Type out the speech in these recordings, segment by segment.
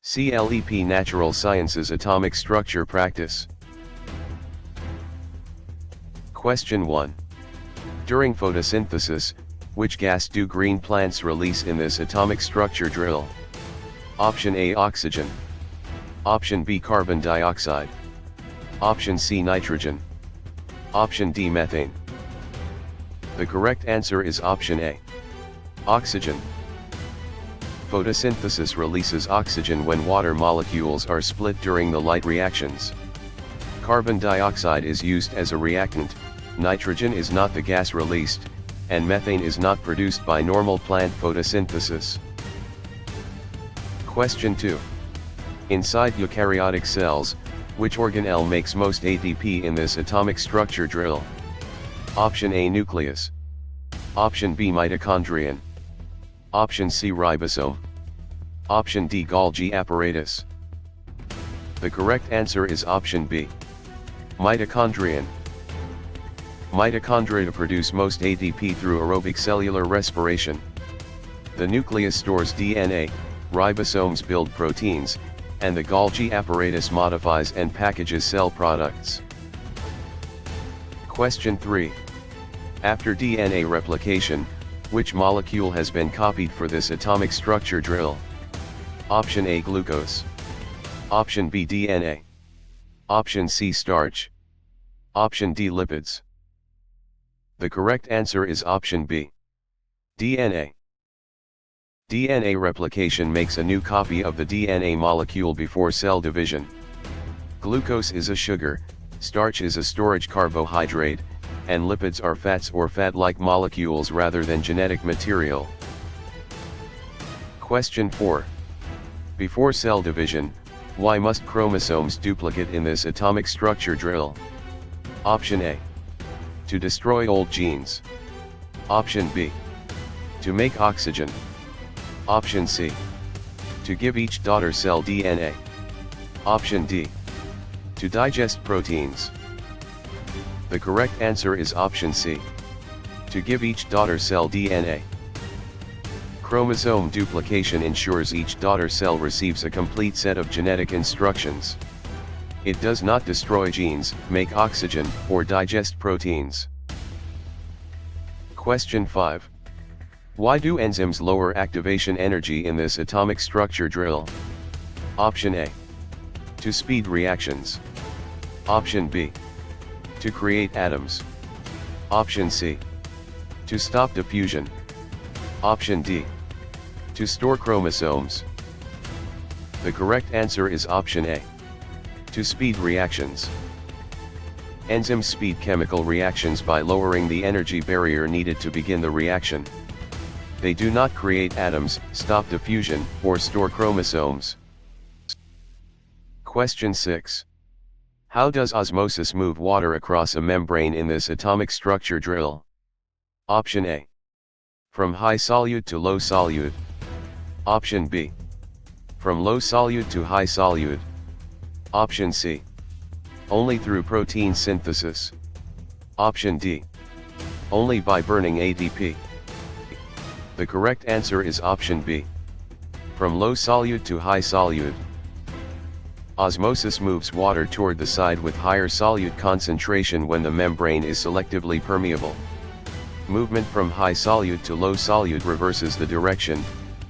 CLEP Natural Sciences Atomic Structure Practice. Question 1. During photosynthesis, which gas do green plants release in this atomic structure drill? Option A, oxygen. Option B, carbon dioxide. Option C, nitrogen. Option D, methane. The correct answer is option A, oxygen. Photosynthesis releases oxygen when water molecules are split during the light reactions. Carbon dioxide is used as a reactant, nitrogen is not the gas released, and methane is not produced by normal plant photosynthesis. Question 2. Inside eukaryotic cells, which organelle makes most ATP in this atomic structure drill? Option A, nucleus. Option B, mitochondrion. Option C, ribosome. Option D, Golgi apparatus. The correct answer is option B, mitochondrion. Mitochondria produce most ATP through aerobic cellular respiration. The nucleus stores DNA, ribosomes build proteins, and the Golgi apparatus modifies and packages cell products. Question 3. After DNA replication, which molecule has been copied for this atomic structure drill? Option A, glucose. Option B, DNA. Option C, starch. Option D, lipids. The correct answer is option B, DNA. DNA replication makes a new copy of the DNA molecule before cell division. Glucose is a sugar, starch is a storage carbohydrate, and lipids are fats or fat-like molecules rather than genetic material. Question 4. Before cell division, why must chromosomes duplicate in this atomic structure drill? Option A, to destroy old genes. Option B, to make oxygen. Option C, to give each daughter cell DNA. Option D, to digest proteins. The correct answer is option C, to give each daughter cell DNA. Chromosome duplication ensures each daughter cell receives a complete set of genetic instructions. It does not destroy genes, make oxygen, or digest proteins. Question 5. Why do enzymes lower activation energy in this atomic structure drill? Option A, to speed reactions. Option B, to create atoms. Option C, to stop diffusion. Option D, to store chromosomes. The correct answer is option A, to speed reactions. Enzymes speed chemical reactions by lowering the energy barrier needed to begin the reaction. They do not create atoms, stop diffusion, or store chromosomes. Question 6. How does osmosis move water across a membrane in this atomic structure drill? Option A, from high solute to low solute. Option B, from low solute to high solute. Option C, only through protein synthesis. Option D, only by burning ATP. The correct answer is option B, from low solute to high solute. Osmosis moves water toward the side with higher solute concentration when the membrane is selectively permeable. Movement from high solute to low solute reverses the direction.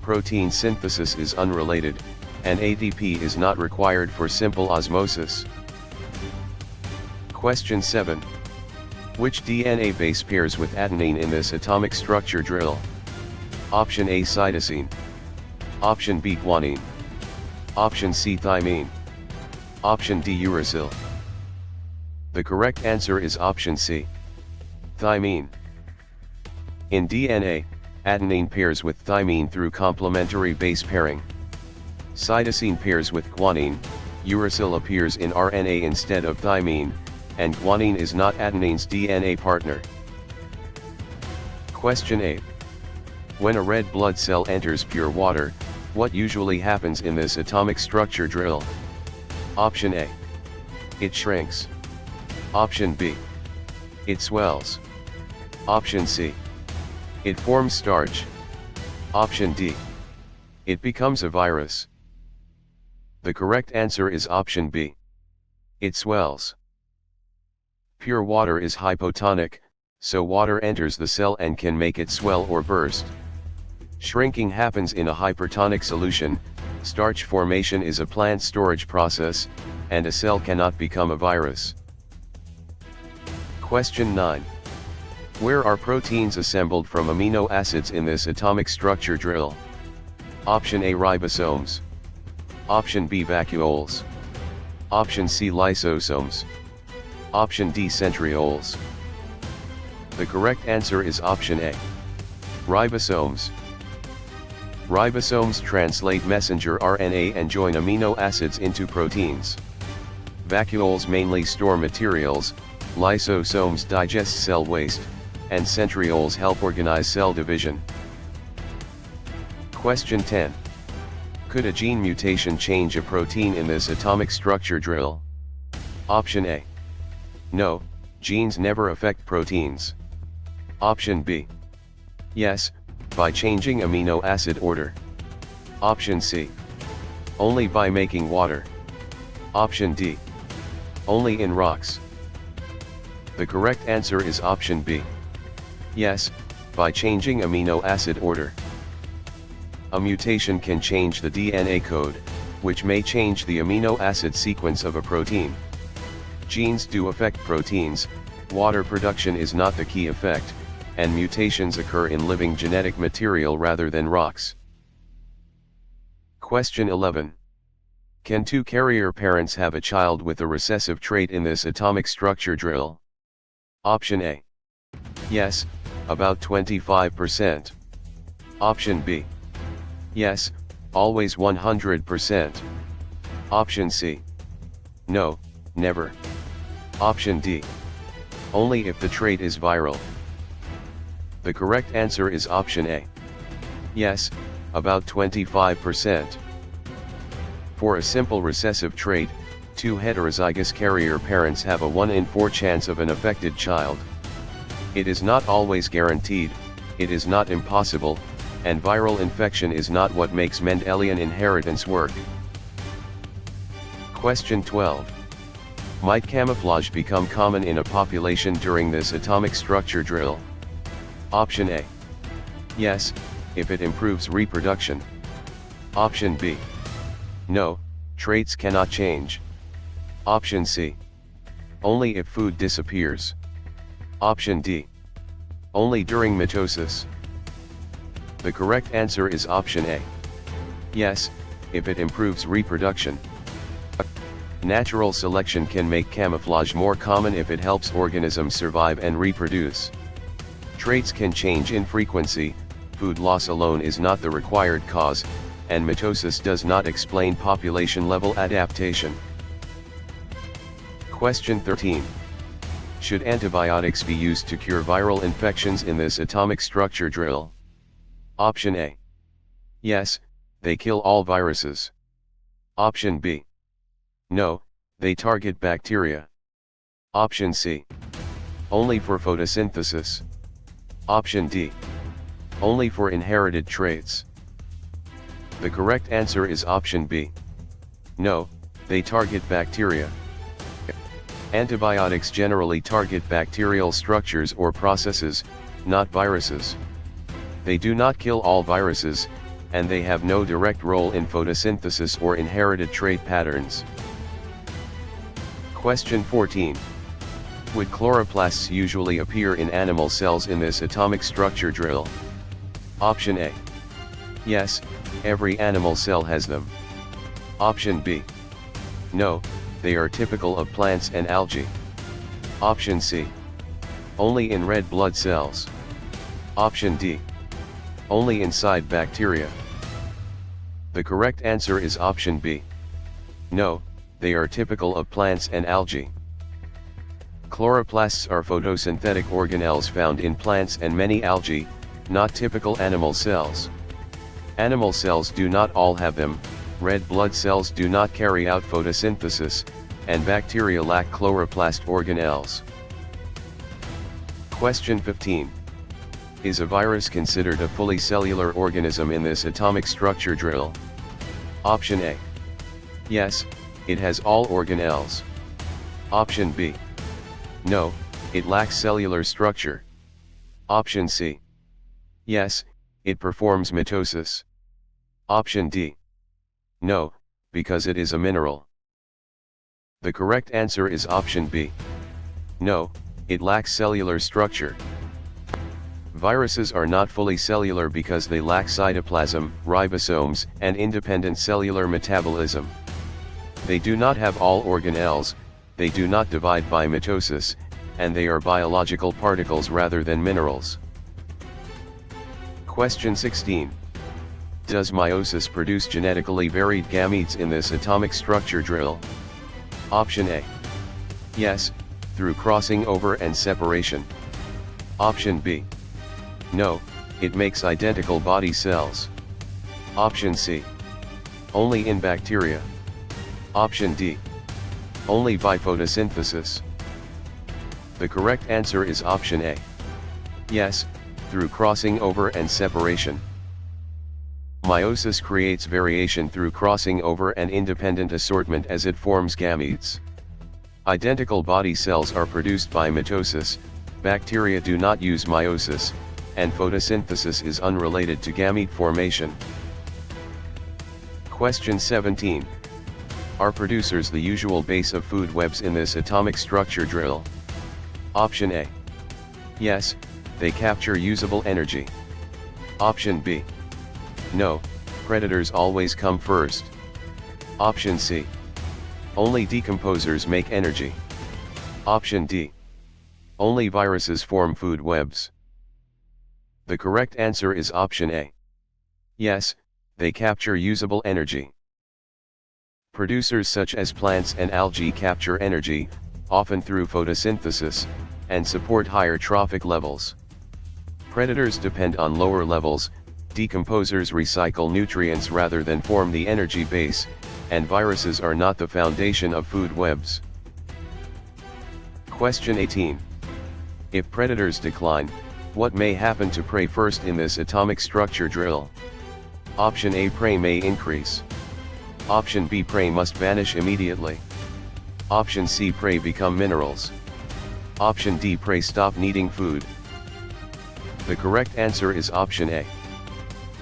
Protein synthesis is unrelated, and ATP is not required for simple osmosis. Question 7. Which DNA base pairs with adenine in this atomic structure drill? Option A, cytosine. Option B, guanine. Option C, thymine. Option D, uracil. The correct answer is option C, thymine. In DNA, adenine pairs with thymine through complementary base pairing. Cytosine pairs with guanine, uracil appears in RNA instead of thymine, and guanine is not adenine's DNA partner. Question 8. When a red blood cell enters pure water, what usually happens in this atomic structure drill? Option A, it shrinks. Option B, it swells. Option C, it forms starch. Option D, it becomes a virus. The correct answer is option B. It swells. Pure water is hypotonic, so water enters the cell and can make it swell or burst. Shrinking happens in a hypertonic solution, starch formation is a plant storage process, and a cell cannot become a virus. Question 9. Where are proteins assembled from amino acids in this atomic structure drill? Option A, ribosomes. Option B, vacuoles. Option C, lysosomes. Option D, centrioles. The correct answer is option A. Ribosomes. Ribosomes translate messenger RNA and join amino acids into proteins. Vacuoles mainly store materials, lysosomes digest cell waste, and centrioles help organize cell division. Question 10. Could a gene mutation change a protein in this atomic structure drill? Option A. No, genes never affect proteins. Option B. Yes, by changing amino acid order. Option C. Only by making water. Option D. Only in rocks. The correct answer is option B. Yes, by changing amino acid order. A mutation can change the DNA code, which may change the amino acid sequence of a protein. Genes do affect proteins, water production is not the key effect, and mutations occur in living genetic material rather than rocks. Question 11. Can two carrier parents have a child with a recessive trait in this atomic structure drill? Option A. Yes, about 25%. Option B. Yes, always 100%. Option C. No, never. Option D. Only if the trait is viral. The correct answer is option A. Yes, about 25%. For a simple recessive trait, two heterozygous carrier parents have a 1 in 4 chance of an affected child. It is not always guaranteed, it is not impossible, and viral infection is not what makes Mendelian inheritance work. Question 12. Might camouflage become common in a population during this atomic structure drill? Option A. Yes, if it improves reproduction. Option B. No, traits cannot change. Option C. Only if food disappears. Option D. Only during mitosis. The correct answer is option A. Yes, if it improves reproduction. Natural selection can make camouflage more common if it helps organisms survive and reproduce. Traits can change in frequency, food loss alone is not the required cause, and mitosis does not explain population-level adaptation. Question 13. Should antibiotics be used to cure viral infections in this atomic structure drill? Option A. Yes, they kill all viruses. Option B. No, they target bacteria. Option C. Only for photosynthesis. Option D. Only for inherited traits. The correct answer is option B. No, they target bacteria. Antibiotics generally target bacterial structures or processes, not viruses. They do not kill all viruses, and they have no direct role in photosynthesis or inherited trait patterns. Question 14. Would chloroplasts usually appear in animal cells in this atomic structure drill? Option A. Yes, every animal cell has them. Option B. No, they are typical of plants and algae. Option C. Only in red blood cells. Option D. Only inside bacteria. The correct answer is option B. No, they are typical of plants and algae. Chloroplasts are photosynthetic organelles found in plants and many algae, not typical animal cells. Animal cells do not all have them, red blood cells do not carry out photosynthesis, and bacteria lack chloroplast organelles. Question 15. Is a virus considered a fully cellular organism in this atomic structure drill? Option A. Yes, it has all organelles. Option B. No, it lacks cellular structure. Option C. Yes, it performs mitosis. Option D. No, because it is a mineral. The correct answer is option B. No, it lacks cellular structure. Viruses are not fully cellular because they lack cytoplasm, ribosomes, and independent cellular metabolism. They do not have all organelles, they do not divide by mitosis, and they are biological particles rather than minerals. Question 16. Does meiosis produce genetically varied gametes in this atomic structure drill? Option A. Yes, through crossing over and separation. Option B. No, it makes identical body cells. Option C. Only in bacteria. Option D. Only by photosynthesis. The correct answer is option A. Yes, through crossing over and separation. Meiosis creates variation through crossing over and independent assortment as it forms gametes. Identical body cells are produced by mitosis, bacteria do not use meiosis, and photosynthesis is unrelated to gamete formation. Question 17. Are producers the usual base of food webs in this atomic structure drill? Option A. Yes, they capture usable energy. Option B. No, predators always come first. Option C. Only decomposers make energy. Option D. Only viruses form food webs. The correct answer is option A. Yes, they capture usable energy. Producers such as plants and algae capture energy, often through photosynthesis, and support higher trophic levels. Predators depend on lower levels, decomposers recycle nutrients rather than form the energy base, and viruses are not the foundation of food webs. Question 18. If predators decline, what may happen to prey first in this atomic structure drill? Option A. Prey may increase. Option B. Prey must vanish immediately. Option C. Prey become minerals. Option D. Prey stop needing food. The correct answer is option A.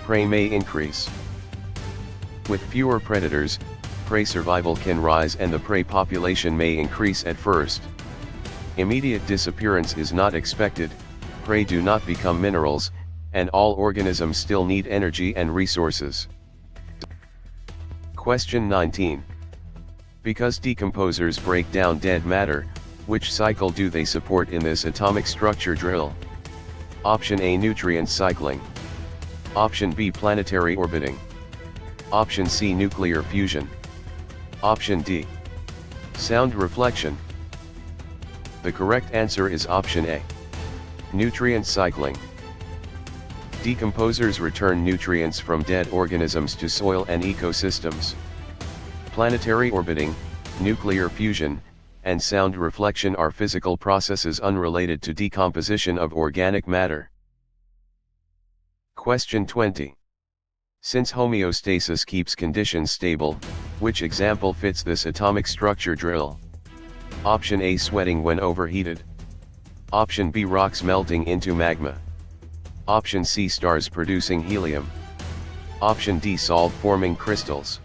Prey may increase. With fewer predators, prey survival can rise and the prey population may increase at first. Immediate disappearance is not expected, prey do not become minerals, and all organisms still need energy and resources. Question 19. Because decomposers break down dead matter, which cycle do they support in this atomic structure drill? Option A. Nutrient cycling. Option B. Planetary orbiting. Option C. Nuclear fusion. Option D. Sound reflection. The correct answer is option A. Nutrient cycling. Decomposers return nutrients from dead organisms to soil and ecosystems. Planetary orbiting, nuclear fusion, and sound reflection are physical processes unrelated to decomposition of organic matter. Question 20. Since homeostasis keeps conditions stable, which example fits this atomic structure drill? Option A. Sweating when overheated. Option B. Rocks melting into magma. Option C. Stars producing helium. Option D. Salt forming crystals.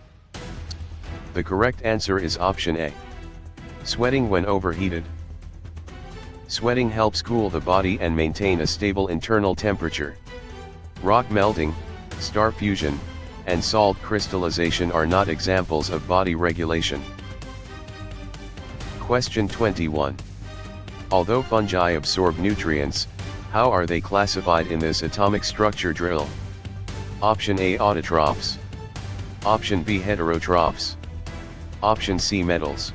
The correct answer is option A. Sweating when overheated. Sweating helps cool the body and maintain a stable internal temperature. Rock melting, star fusion, and salt crystallization are not examples of body regulation. Question 21. Although fungi absorb nutrients, how are they classified in this atomic structure drill? Option A. Autotrophs. Option B. Heterotrophs. Option C. Metals.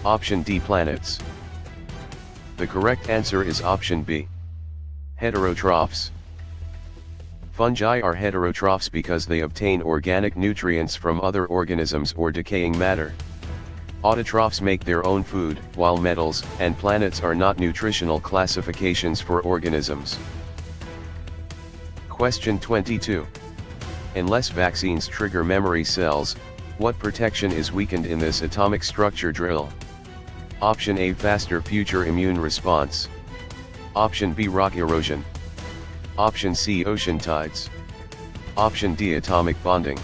Option D. Planets. The correct answer is option B. Heterotrophs. Fungi are heterotrophs because they obtain organic nutrients from other organisms or decaying matter. Autotrophs make their own food, while metals and planets are not nutritional classifications for organisms. Question 22. Unless vaccines trigger memory cells, What protection is weakened in this atomic structure drill? Option A, faster future immune response. Option B, rock erosion. Option C, ocean tides. Option D, atomic bonding.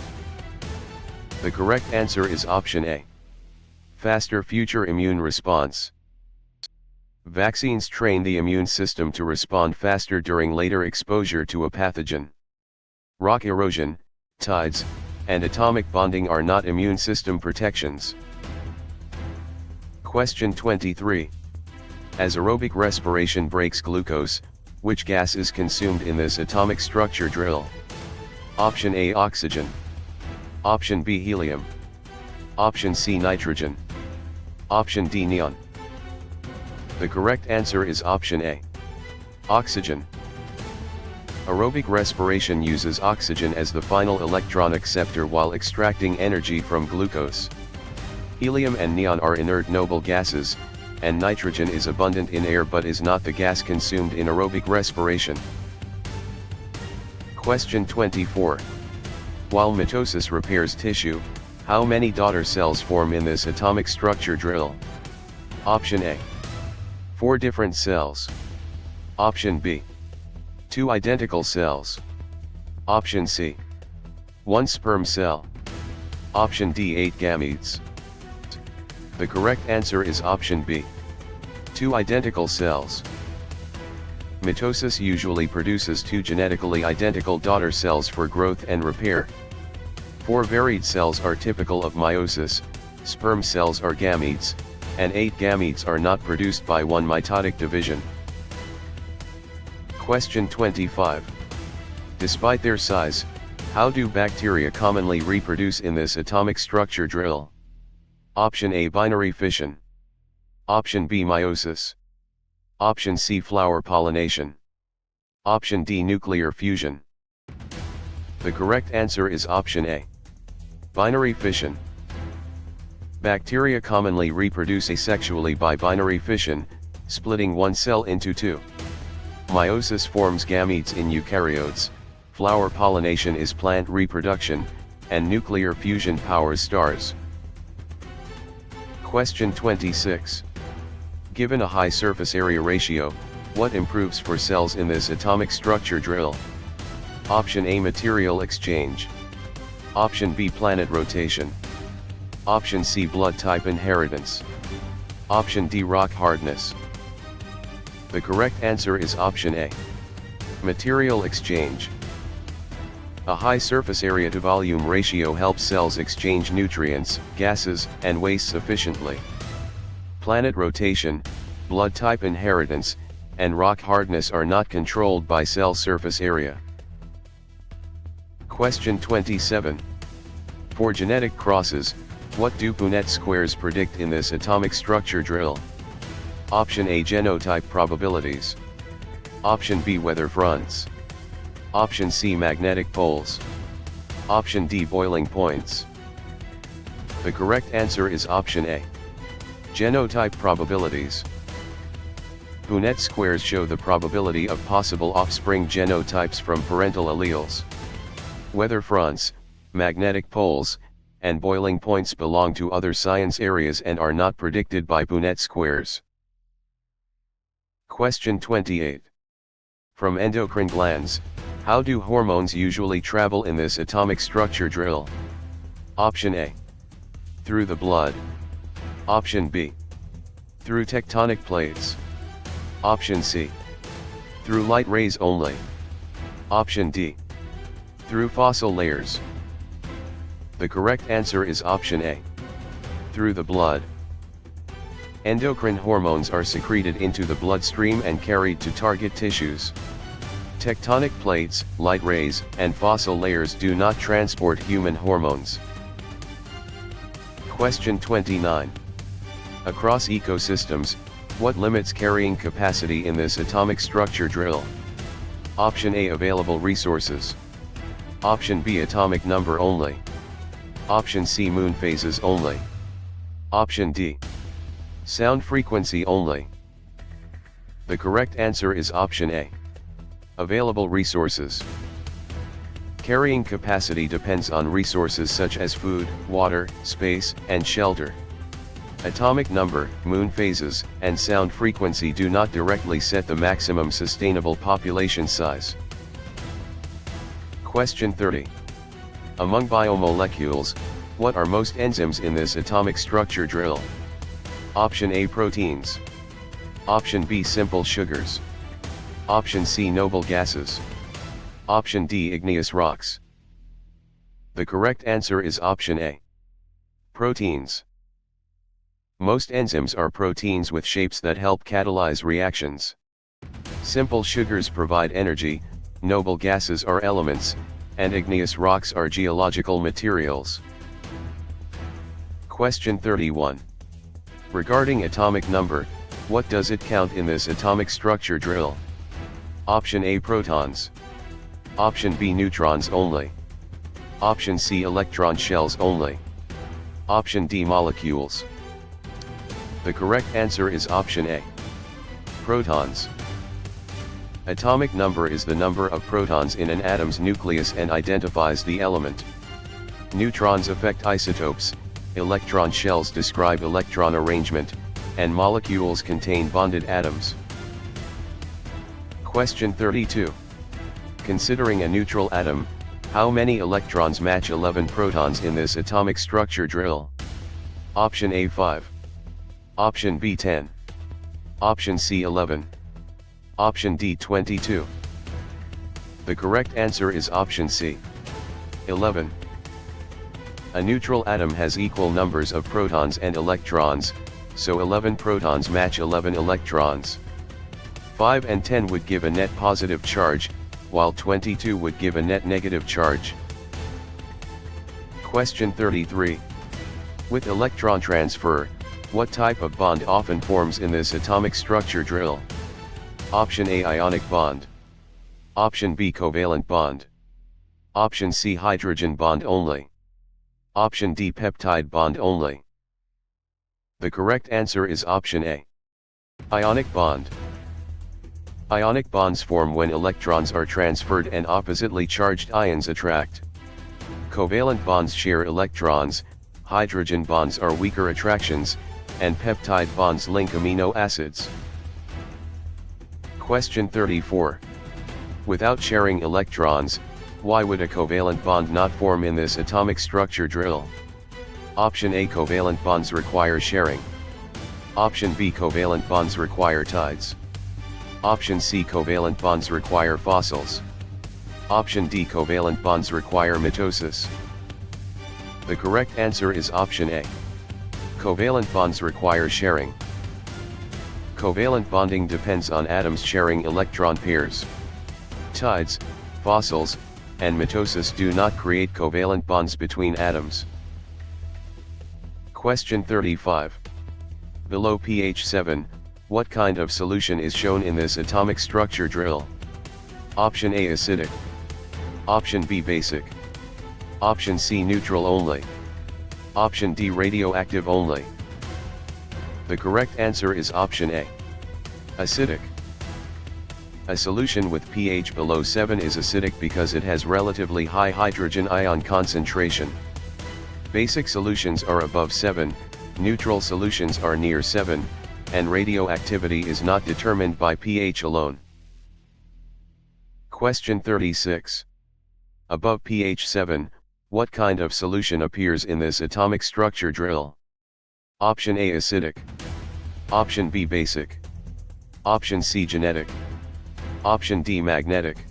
The correct answer is option A. Faster future immune response. Vaccines train the immune system to respond faster during later exposure to a pathogen. Rock erosion, tides, and atomic bonding are not immune system protections. Question 23. As aerobic respiration breaks glucose, which gas is consumed in this atomic structure drill? Option A, oxygen. Option B, helium. Option C, nitrogen. Option D, neon. The correct answer is option A. Oxygen. Aerobic respiration uses oxygen as the final electron acceptor while extracting energy from glucose. Helium and neon are inert noble gases, and nitrogen is abundant in air but is not the gas consumed in aerobic respiration. Question 24. While mitosis repairs tissue, how many daughter cells form in this atomic structure drill? Option A. 4 different cells. Option B. 2 identical cells. Option C. 1 sperm cell. Option D, 8 gametes. The correct answer is option B. 2 identical cells. Mitosis usually produces 2 genetically identical daughter cells for growth and repair. 4 varied cells are typical of meiosis, sperm cells are gametes, and 8 gametes are not produced by one mitotic division. Question 25. Despite their size, how do bacteria commonly reproduce in this atomic structure drill? Option A, binary fission. Option B, meiosis. Option C, flower pollination. Option D, nuclear fusion. The correct answer is option A. Binary fission. Bacteria commonly reproduce asexually by binary fission, splitting one cell into 2. Meiosis forms gametes in eukaryotes, flower pollination is plant reproduction, and nuclear fusion powers stars. Question 26. Given a high surface area ratio, what improves for cells in this atomic structure drill? Option A, material exchange. Option B, planet rotation. Option C, blood type inheritance. Option D, rock hardness. The correct answer is option A. Material exchange. A high surface area to volume ratio helps cells exchange nutrients, gases, and waste efficiently. Planet rotation, blood type inheritance, and rock hardness are not controlled by cell surface area. Question 27. For genetic crosses, what do Punnett squares predict in this atomic structure drill? Option A, genotype probabilities. Option B, weather fronts. Option C, magnetic poles. Option D, boiling points. The correct answer is option A. Genotype probabilities. Punnett squares show the probability of possible offspring genotypes from parental alleles. Weather fronts, magnetic poles, and boiling points belong to other science areas and are not predicted by Punnett squares. Question 28. From endocrine glands, how do hormones usually travel in this atomic structure drill? Option A. Through the blood. Option B. Through tectonic plates. Option C. Through light rays only. Option D. Through fossil layers. The correct answer is option A. Through the blood. Endocrine hormones are secreted into the bloodstream and carried to target tissues. Tectonic plates, light rays, and fossil layers do not transport human hormones. Question 29. Across ecosystems, what limits carrying capacity in this atomic structure drill? Option A, available resources. Option B, atomic number only. Option C, moon phases only. Option D, sound frequency only. The correct answer is option A. Available resources. carrying capacity depends on resources such as food, water, space, and shelter. Atomic number, moon phases, and sound frequency do not directly set the maximum sustainable population size. Question 30. Among biomolecules, what are most enzymes in this atomic structure drill? Option A, proteins. Option B, simple sugars. Option C, noble gases. Option D, igneous rocks. The correct answer is option A. Proteins. Most enzymes are proteins with shapes that help catalyze reactions. Simple sugars provide energy, noble gases are elements, and igneous rocks are geological materials. Question 31. Regarding atomic number, what does it count in this atomic structure drill? Option A, protons. Option B, neutrons only. Option C, electron shells only. Option D, molecules. The correct answer is option A. Protons. Atomic number is the number of protons in an atom's nucleus and identifies the element. Neutrons affect isotopes, electron shells describe electron arrangement, and molecules contain bonded atoms. Question 32. Considering a neutral atom, how many electrons match 11 protons in this atomic structure drill? Option A, 5. Option B, 10. Option C, 11. Option D, 22. The correct answer is option C, 11. A neutral atom has equal numbers of protons and electrons, so 11 protons match 11 electrons. 5 and 10 would give a net positive charge, while 22 would give a net negative charge. Question 33. With electron transfer, what type of bond often forms in this atomic structure drill? Option A, ionic bond. Option B, covalent bond. Option C, hydrogen bond only. Option D, peptide bond only. The correct answer is option A. Ionic bond. Ionic bonds form when electrons are transferred and oppositely charged ions attract. Covalent bonds share electrons, hydrogen bonds are weaker attractions, and peptide bonds link amino acids. Question 34. Without sharing electrons, why would a covalent bond not form in this atomic structure drill? Option A, covalent bonds require sharing. Option B, covalent bonds require tides. Option C, covalent bonds require fossils. Option D, covalent bonds require mitosis. The correct answer is option A. Covalent bonds require sharing. Covalent bonding depends on atoms sharing electron pairs. Tides, fossils, and mitosis do not create covalent bonds between atoms. Question 35. Below pH 7, what kind of solution is shown in this atomic structure drill? Option A, acidic. Option B, basic. Option C, neutral only. Option D, radioactive only. The correct answer is option A. Acidic. A solution with pH below 7 is acidic because it has relatively high hydrogen ion concentration. Basic solutions are above 7, neutral solutions are near 7, and radioactivity is not determined by pH alone. Question 36. Above pH 7, what kind of solution appears in this atomic structure drill? Option A, acidic. Option B, basic. Option C, genetic. Option D, magnetic.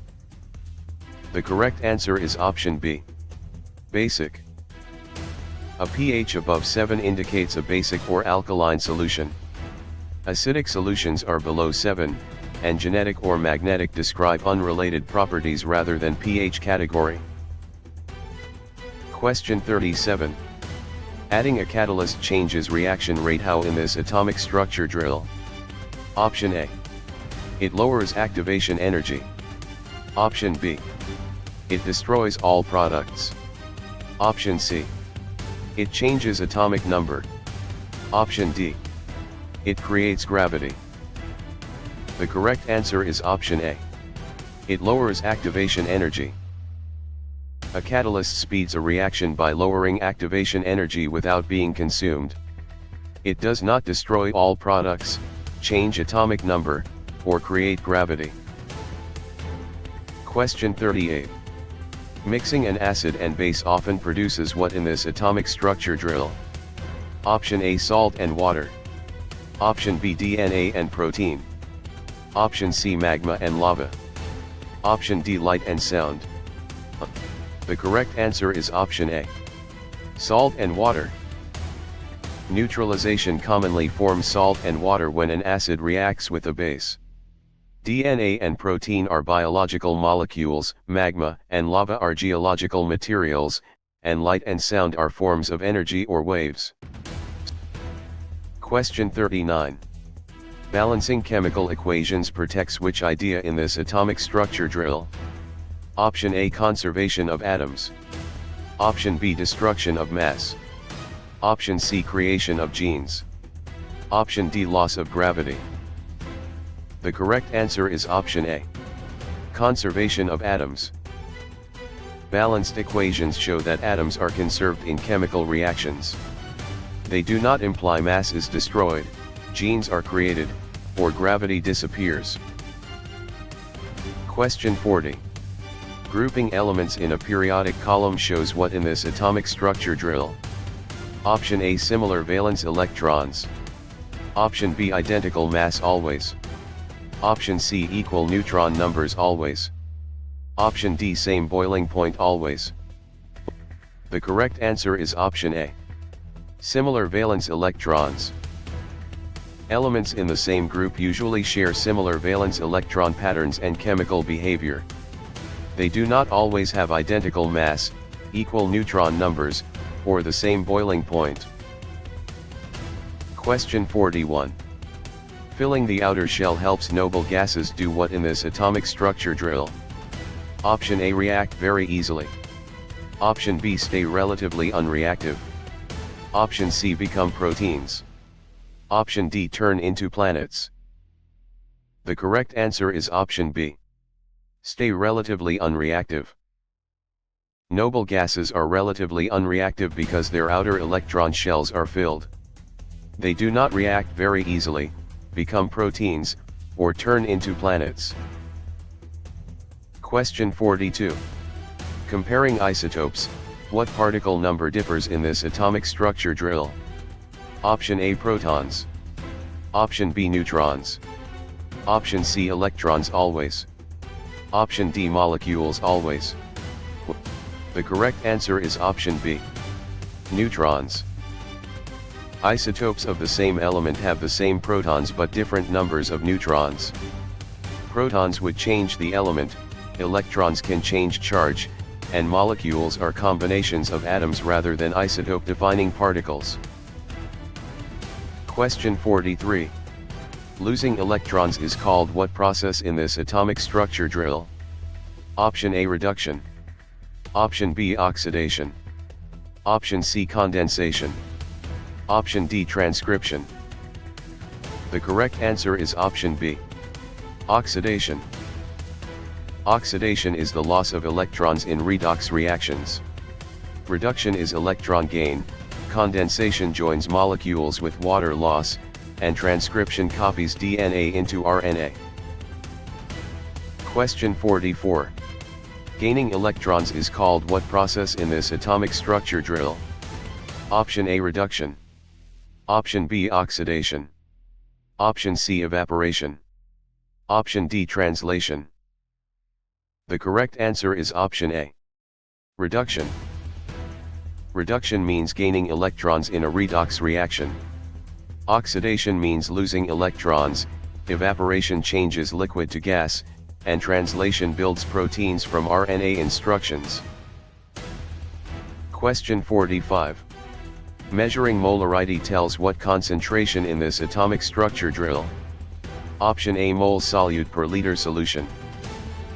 The correct answer is option B, basic. A pH above 7 indicates a basic or alkaline solution. Acidic solutions are below 7, and genetic or magnetic describe unrelated properties rather than pH category. Question 37. Adding a catalyst changes reaction rate how in this atomic structure drill? Option A. It lowers activation energy. Option B. It destroys all products. Option C. It changes atomic number. Option D. It creates gravity. The correct answer is option A. It lowers activation energy. A catalyst speeds a reaction by lowering activation energy without being consumed. It does not destroy all products, change atomic number, or create gravity. Question 38. Mixing an acid and base often produces what in this atomic structure drill? Option A, salt and water. Option B, DNA and protein. Option C, magma and lava. Option D, light and sound. The correct answer is option A, salt and water. Neutralization commonly forms salt and water when an acid reacts with a base. DNA and protein are biological molecules, magma and lava are geological materials, and light and sound are forms of energy or waves. Question 39. Balancing chemical equations protects which idea in this atomic structure drill? Option A, conservation of atoms. Option B, destruction of mass. Option C, creation of genes. Option D, loss of gravity. The correct answer is option A, conservation of atoms. Balanced equations show that atoms are conserved in chemical reactions. They do not imply mass is destroyed, genes are created, or gravity disappears. Question 40. Grouping elements in a periodic column shows what in this atomic structure drill? Option A, similar valence electrons. Option B, identical mass always. Option C, equal neutron numbers always. Option D, same boiling point always. The correct answer is option A, similar valence electrons. Elements in the same group usually share similar valence electron patterns and chemical behavior. They do not always have identical mass, equal neutron numbers, or the same boiling point. Question 41. Filling the outer shell helps noble gases do what in this atomic structure drill? Option A, react very easily. Option B, stay relatively unreactive. Option C, become proteins. Option D, turn into planets. The correct answer is option B, stay relatively unreactive. Noble gases are relatively unreactive because their outer electron shells are filled. They do not react very easily, become proteins, or turn into planets. Question 42. Comparing isotopes, what particle number differs in this atomic structure drill? Option A, protons. Option B, neutrons. Option C, electrons always. Option D, molecules always. The correct answer is option B, neutrons. Isotopes of the same element have the same protons but different numbers of neutrons. Protons would change the element, electrons can change charge, and molecules are combinations of atoms rather than isotope-defining particles. Question 43. Losing electrons is called what process in this atomic structure drill? Option A, reduction. Option B, oxidation. Option C, condensation. Option D, transcription. The correct answer is option B, oxidation. Oxidation is the loss of electrons in redox reactions. Reduction is electron gain, condensation joins molecules with water loss, and transcription copies DNA into RNA. Question 44. Gaining electrons is called what process in this atomic structure drill? Option A, reduction. Option B, oxidation. Option C, evaporation. Option D, translation. The correct answer is option A, reduction. Reduction means gaining electrons in a redox reaction. Oxidation means losing electrons, evaporation changes liquid to gas, and translation builds proteins from RNA instructions. Question 45. Measuring molarity tells what concentration in this atomic structure drill? Option A, moles solute per liter solution.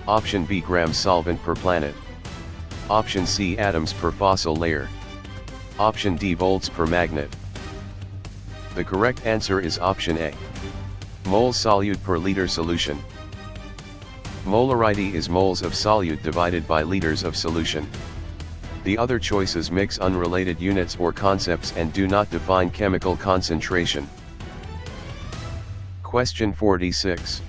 Option B, grams solvent per planet. Option C, atoms per fossil layer. Option D, volts per magnet. The correct answer is option A, moles solute per liter solution. Molarity is moles of solute divided by liters of solution. The other choices mix unrelated units or concepts and do not define chemical concentration. Question 46.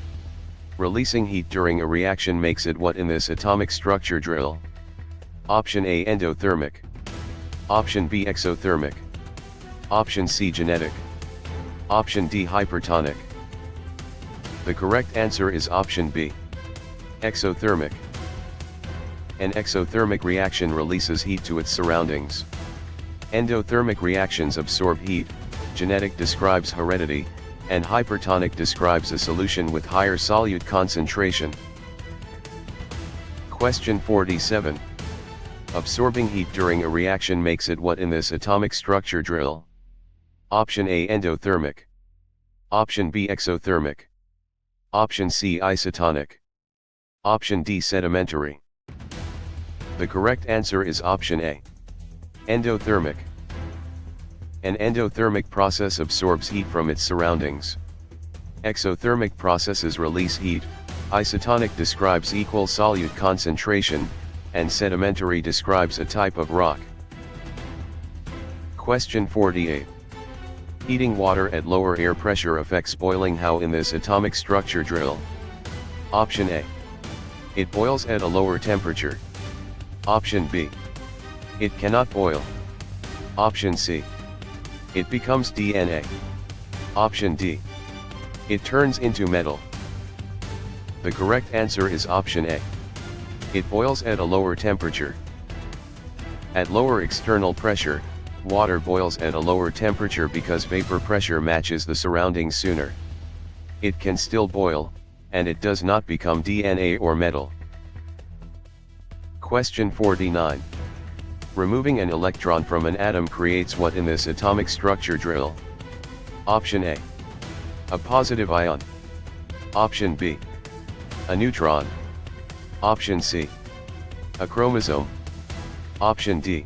Releasing heat during a reaction makes it what in this atomic structure drill? Option A endothermic. Option B exothermic. Option C genetic. Option D hypertonic. The correct answer is option B. Exothermic. An exothermic reaction releases heat to its surroundings. Endothermic reactions absorb heat, genetic describes heredity, and hypertonic describes a solution with higher solute concentration. Question 47. Absorbing heat during a reaction makes it what in this atomic structure drill? Option A endothermic. Option B exothermic. Option C isotonic. Option D sedimentary. The correct answer is option A. Endothermic. An endothermic process absorbs heat from its surroundings. Exothermic processes release heat, isotonic describes equal solute concentration, and sedimentary describes a type of rock. Question 48. Heating water at lower air pressure affects boiling how in this atomic structure drill? Option A. It boils at a lower temperature. Option B. It cannot boil. Option C. It becomes DNA. Option D. It turns into metal. The correct answer is option A. It boils at a lower temperature. At lower external pressure, water boils at a lower temperature because vapor pressure matches the surroundings sooner. It can still boil, and it does not become DNA or metal. Question 49. Removing an electron from an atom creates what in this atomic structure drill? Option A. A positive ion. Option B. A neutron. Option C. A chromosome. Option D.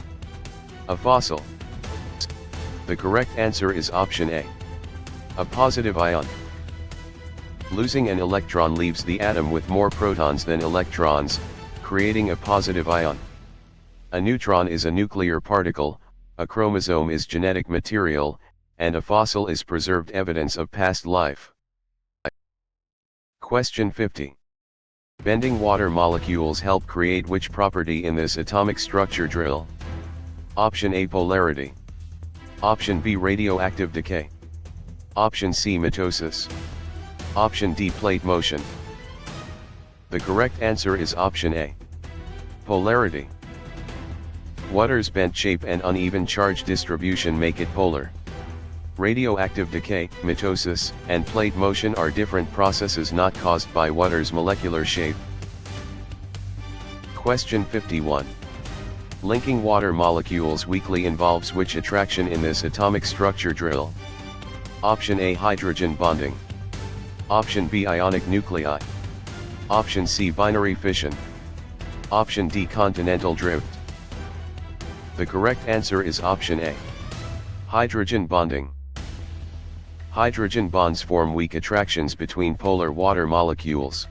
A fossil. The correct answer is option A. A positive ion. Losing an electron leaves the atom with more protons than electrons, creating a positive ion. A neutron is a nuclear particle, a chromosome is genetic material, and a fossil is preserved evidence of past life. Question 50. Bending water molecules help create which property in this atomic structure drill? Option A polarity. Option B radioactive decay. Option C mitosis. Option D plate motion. The correct answer is option A. Polarity. Water's bent shape and uneven charge distribution make it polar. Radioactive decay, mitosis, and plate motion are different processes not caused by water's molecular shape. Question 51. Linking water molecules weakly involves which attraction in this atomic structure drill? Option A hydrogen bonding. Option B ionic nuclei. Option C binary fission. Option D continental drift. The correct answer is option A. Hydrogen bonding. Hydrogen bonds form weak attractions between polar water molecules.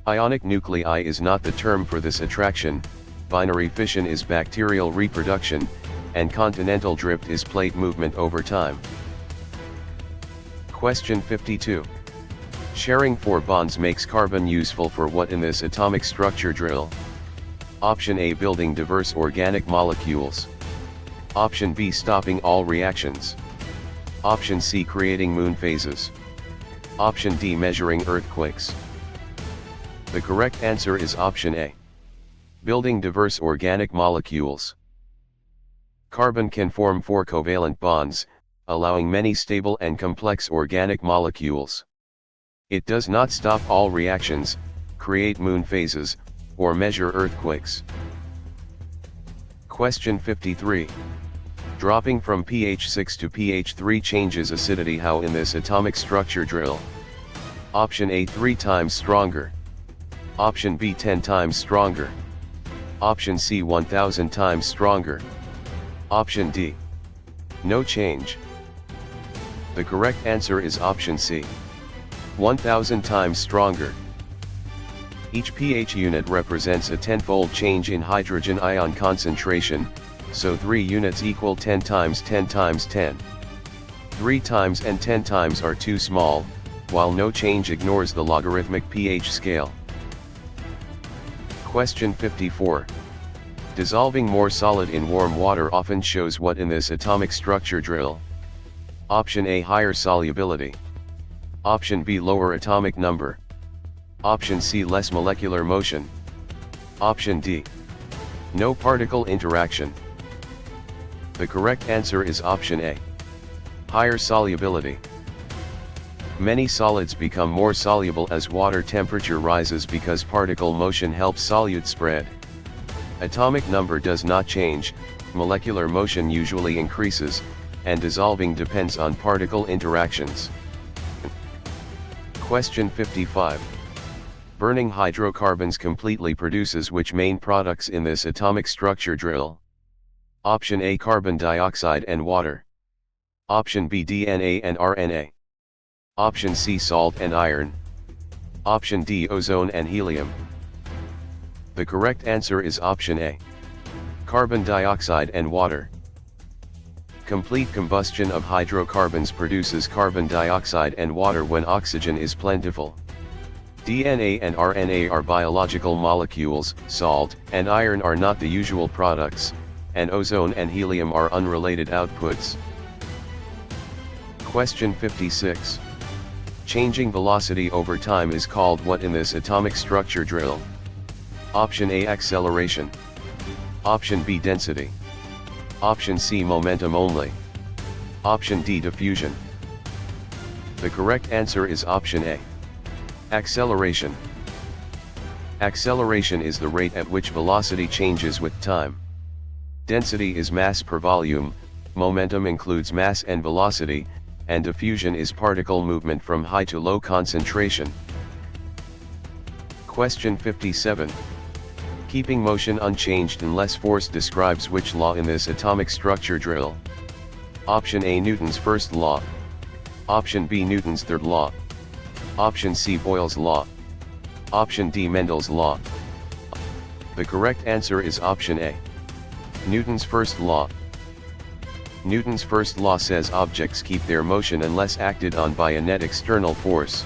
Ionic nuclei is not the term for this attraction, binary fission is bacterial reproduction, and continental drift is plate movement over time. Question 52. Sharing 4 bonds makes carbon useful for what in this atomic structure drill? Option A building diverse organic molecules. Option B stopping all reactions. Option C creating moon phases. Option D measuring earthquakes. The correct answer is option A. Building diverse organic molecules. Carbon can form 4 covalent bonds, allowing many stable and complex organic molecules. It does not stop all reactions, create moon phases, or measure earthquakes. Question 53. Dropping from pH 6 to pH 3 changes acidity how in this atomic structure drill? Option A 3 times stronger. Option B 10 times stronger. Option C 1000 times stronger. Option D. No change. The correct answer is option C. 1000 times stronger. Each pH unit represents a 10-fold change in hydrogen ion concentration, so 3 units equal 10 times 10 times 10. 3 times and 10 times are too small, while no change ignores the logarithmic pH scale. Question 54. Dissolving more solid in warm water often shows what in this atomic structure drill? Option A, higher solubility. Option B, lower atomic number. Option C, less molecular motion. Option D, no particle interaction. The correct answer is option A, higher solubility. Many solids become more soluble as water temperature rises because particle motion helps solute spread. Atomic number does not change, molecular motion usually increases, and dissolving depends on particle interactions. Question 55. Burning hydrocarbons completely produces which main products in this atomic structure drill? Option A, carbon dioxide and water. Option B, DNA and RNA. Option C, salt and iron. Option D, ozone and helium. The correct answer is option A, carbon dioxide and water. Complete combustion of hydrocarbons produces carbon dioxide and water when oxygen is plentiful. DNA and RNA are biological molecules, salt and iron are not the usual products, and ozone and helium are unrelated outputs. Question 56. Changing velocity over time is called what in this atomic structure drill? Option A, acceleration. Option B, density. Option C, momentum only. Option D, diffusion. The correct answer is option A, acceleration. Acceleration is the rate at which velocity changes with time. Density is mass per volume, momentum includes mass and velocity, and diffusion is particle movement from high to low concentration. Question 57. Keeping motion unchanged unless force describes which law in this atomic structure drill? Option A, Newton's first law. Option B, Newton's third law. Option C, Boyle's law. Option D, Mendel's law. The correct answer is option A, Newton's first law. Newton's first law says objects keep their motion unless acted on by a net external force.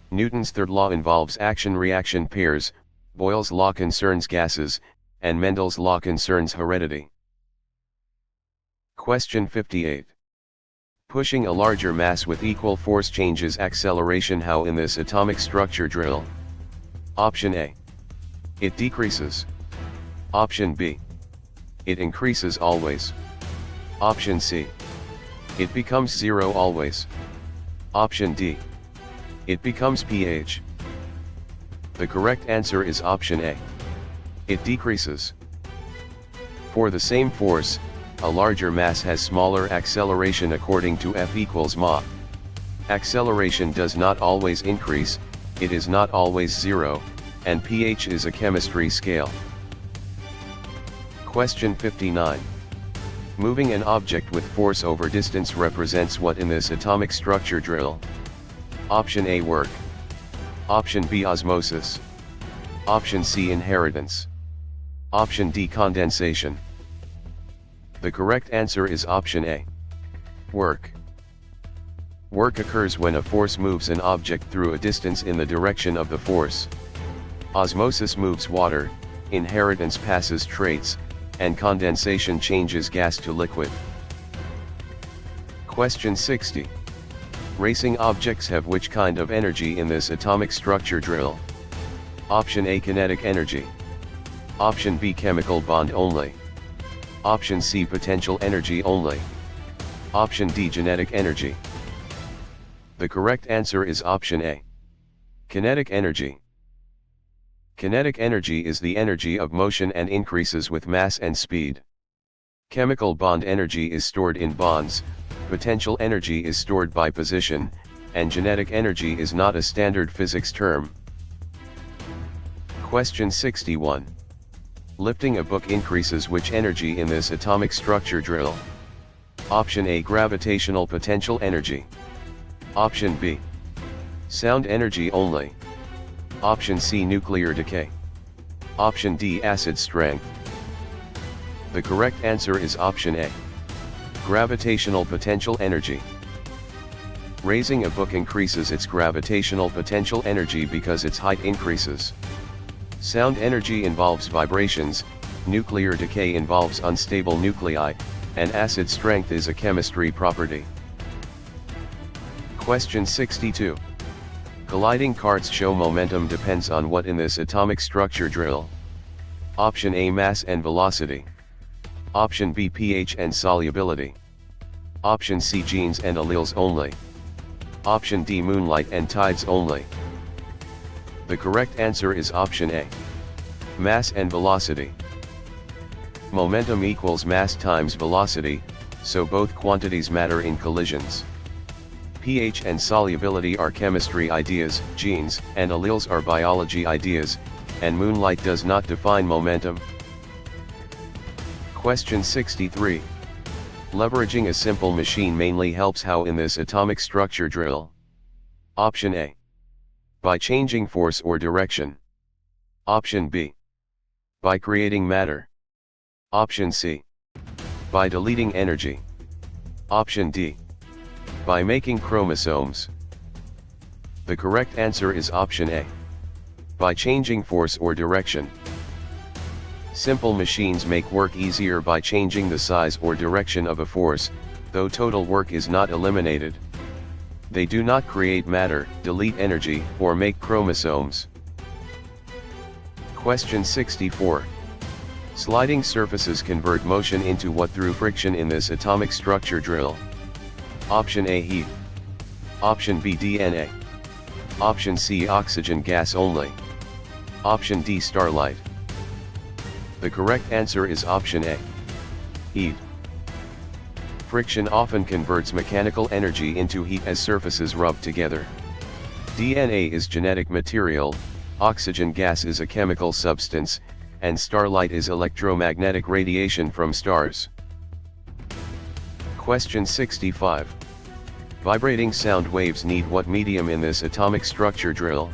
Newton's third law involves action-reaction pairs, Boyle's law concerns gases, and Mendel's law concerns heredity. Question 58. Pushing a larger mass with equal force changes acceleration how in this atomic structure drill? Option A, it decreases. Option B, it increases always. Option C, it becomes zero always. Option D, it becomes pH. The correct answer is option A, it decreases. For the same force, a larger mass has smaller acceleration according to F equals ma. Acceleration does not always increase, it is not always zero, and pH is a chemistry scale. Question 59. Moving an object with force over distance represents what in this atomic structure drill? Option A, work. Option B, osmosis. Option C, inheritance. Option D, condensation. The correct answer is option A, work. Work occurs when a force moves an object through a distance in the direction of the force. Osmosis moves water, inheritance passes traits, and condensation changes gas to liquid. Question 60. Racing objects have which kind of energy in this atomic structure drill? Option A, kinetic energy. Option B, chemical bond only. Option C, potential energy only. Option D, genetic energy. The correct answer is option A, kinetic energy. Kinetic energy is the energy of motion and increases with mass and speed. Chemical bond energy is stored in bonds, potential energy is stored by position, and genetic energy is not a standard physics term. Question 61. Lifting a book increases which energy in this atomic structure drill? Option A, gravitational potential energy. Option B, sound energy only. Option C, nuclear decay. Option D, acid strength. The correct answer is option A. Gravitational potential energy. Raising a book increases its gravitational potential energy because its height increases. Sound energy involves vibrations, nuclear decay involves unstable nuclei, and acid strength is a chemistry property. Question 62. Colliding carts show momentum depends on what in this atomic structure drill? Option A, mass and velocity. Option B, pH and solubility. Option C, genes and alleles only. Option D, moonlight and tides only. The correct answer is option A. Mass and velocity. Momentum equals mass times velocity, so both quantities matter in collisions. pH and solubility are chemistry ideas, genes and alleles are biology ideas, and moonlight does not define momentum. Question 63. Leveraging a simple machine mainly helps how in this atomic structure drill? Option A. By changing force or direction. Option B. By creating matter. Option C. By deleting energy. Option D. By making chromosomes. The correct answer is option A. By changing force or direction. Simple machines make work easier by changing the size or direction of a force, though total work is not eliminated. They do not create matter, delete energy, or make chromosomes. Question 64. Sliding surfaces convert motion into what through friction in this atomic structure drill? Option A, heat. Option B, DNA. Option C, oxygen gas only. Option D, starlight. The correct answer is option A. Heat. Friction often converts mechanical energy into heat as surfaces rub together. DNA is genetic material, oxygen gas is a chemical substance, and starlight is electromagnetic radiation from stars. Question 65. Vibrating sound waves need what medium in this atomic structure drill?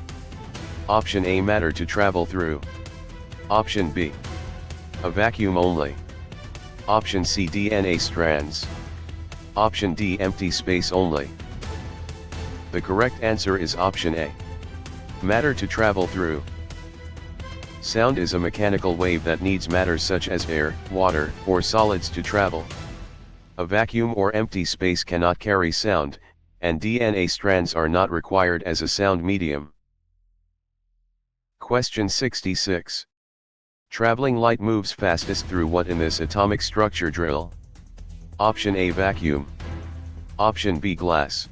Option A, matter to travel through. Option B. A vacuum only. Option C, DNA strands. Option D, empty space only. The correct answer is option A. Matter to travel through. Sound is a mechanical wave that needs matter such as air, water, or solids to travel. A vacuum or empty space cannot carry sound, and DNA strands are not required as a sound medium. Question 66. Traveling light moves fastest through what in this atomic structure drill? Option A, vacuum. Option B, glass.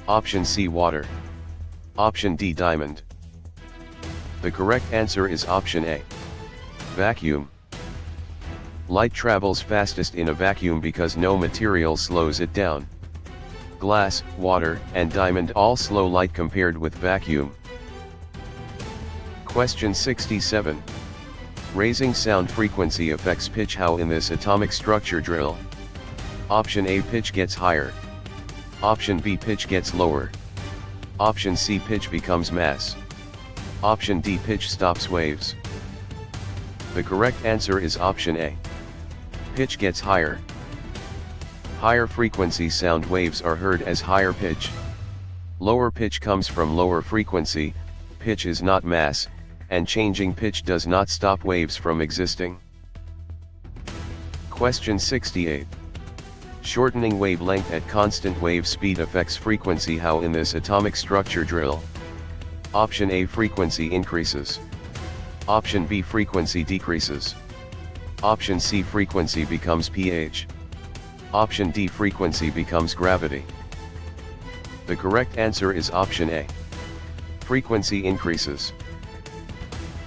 Option C, water. Option D, diamond. The correct answer is option A. Vacuum. Light travels fastest in a vacuum because no material slows it down. Glass, water, and diamond all slow light compared with vacuum. Question 67. Raising sound frequency affects pitch how in this atomic structure drill? Option A, pitch gets higher. Option B, pitch gets lower. Option C, pitch becomes mass. Option D, pitch stops waves. The correct answer is option A. Pitch gets higher. Higher frequency sound waves are heard as higher pitch. Lower pitch comes from lower frequency, pitch is not mass, and changing pitch does not stop waves from existing. Question 68. Shortening wavelength at constant wave speed affects frequency how in this atomic structure drill? Option A, frequency increases. Option B, frequency decreases. Option C, frequency becomes pH. Option D, frequency becomes gravity. The correct answer is option A. Frequency increases.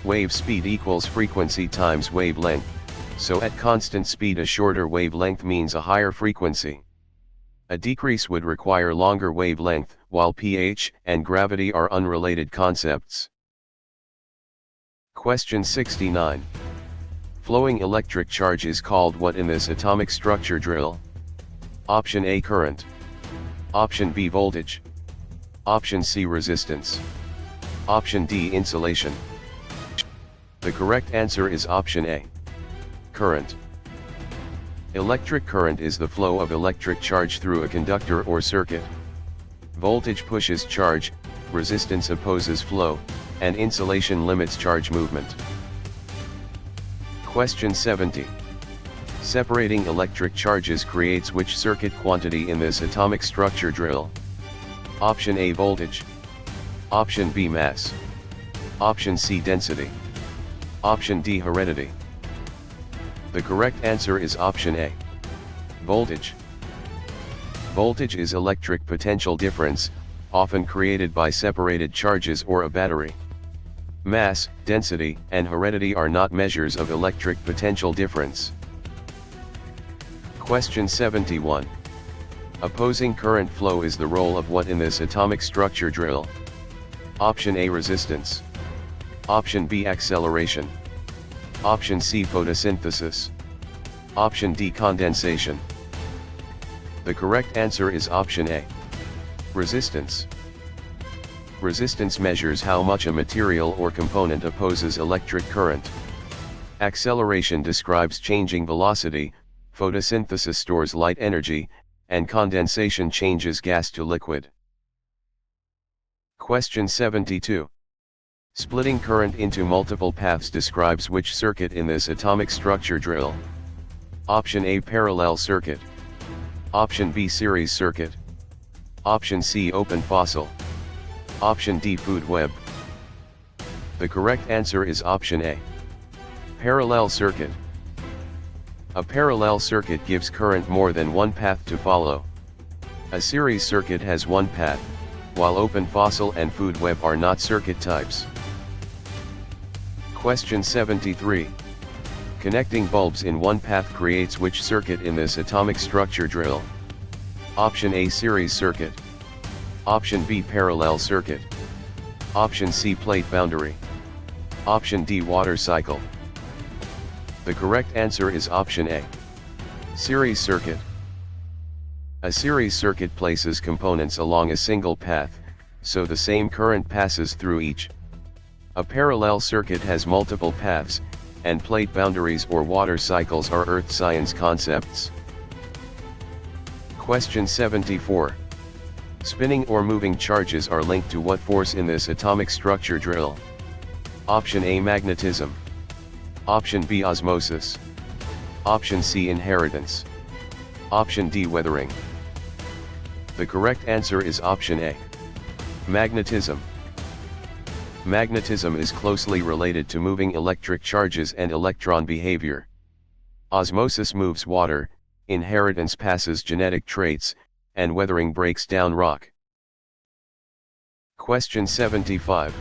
Wave speed equals frequency times wavelength, so at constant speed a shorter wavelength means a higher frequency. A decrease would require longer wavelength, while pH and gravity are unrelated concepts. Question 69. Flowing electric charge is called what in this atomic structure drill? Option A, current. Option B, voltage. Option C, resistance. Option D, insulation. The correct answer is option A, current. Electric current is the flow of electric charge through a conductor or circuit. Voltage pushes charge, resistance opposes flow, and insulation limits charge movement. Question 70. Separating electric charges creates which circuit quantity in this atomic structure drill? Option A, voltage. Option B, mass. Option C, density. Option D, heredity. The correct answer is option A, voltage. Voltage is electric potential difference, often created by separated charges or a battery. Mass, density, and heredity are not measures of electric potential difference. Question 71. Opposing current flow is the role of what in this atomic structure drill? Option A, resistance. Option B, acceleration. Option C, photosynthesis. Option D, condensation. The correct answer is option A, resistance. Resistance measures how much a material or component opposes electric current. Acceleration describes changing velocity, photosynthesis stores light energy, and condensation changes gas to liquid. Question 72. Splitting current into multiple paths describes which circuit in this atomic structure drill? Option A, parallel circuit. Option B, series circuit. Option C, open fossil. Option D, food web. The correct answer is option A, parallel circuit. A parallel circuit gives current more than one path to follow. A series circuit has one path, while open fossil and food web are not circuit types. Question 73. Connecting bulbs in one path creates which circuit in this atomic structure drill? Option A, series circuit. Option B, parallel circuit. Option C, plate boundary. Option D, water cycle. The correct answer is option A, series circuit. A series circuit places components along a single path, so the same current passes through each. A parallel circuit has multiple paths, and plate boundaries or water cycles are earth science concepts. Question 74. Spinning or moving charges are linked to what force in this atomic structure drill? Option A, magnetism. Option B, osmosis. Option C, inheritance. Option D, weathering. The correct answer is option A, magnetism. Magnetism is closely related to moving electric charges and electron behavior. Osmosis moves water, inheritance passes genetic traits, and weathering breaks down rock. Question 75.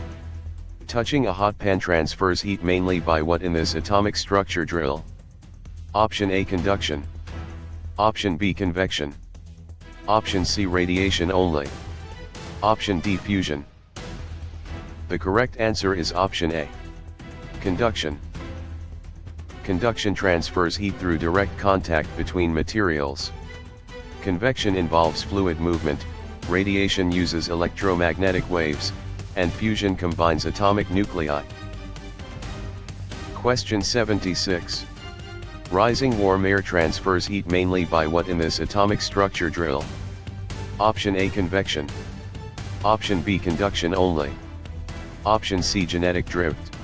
Touching a hot pan transfers heat mainly by what in this atomic structure drill? Option A, conduction. Option B, convection. Option C, radiation only. Option D, fusion. The correct answer is option A, conduction. Conduction transfers heat through direct contact between materials. Convection involves fluid movement, radiation uses electromagnetic waves, and fusion combines atomic nuclei. Question 76. Rising warm air transfers heat mainly by what in this atomic structure drill? Option A, convection. Option B, conduction only. Option C, genetic drift.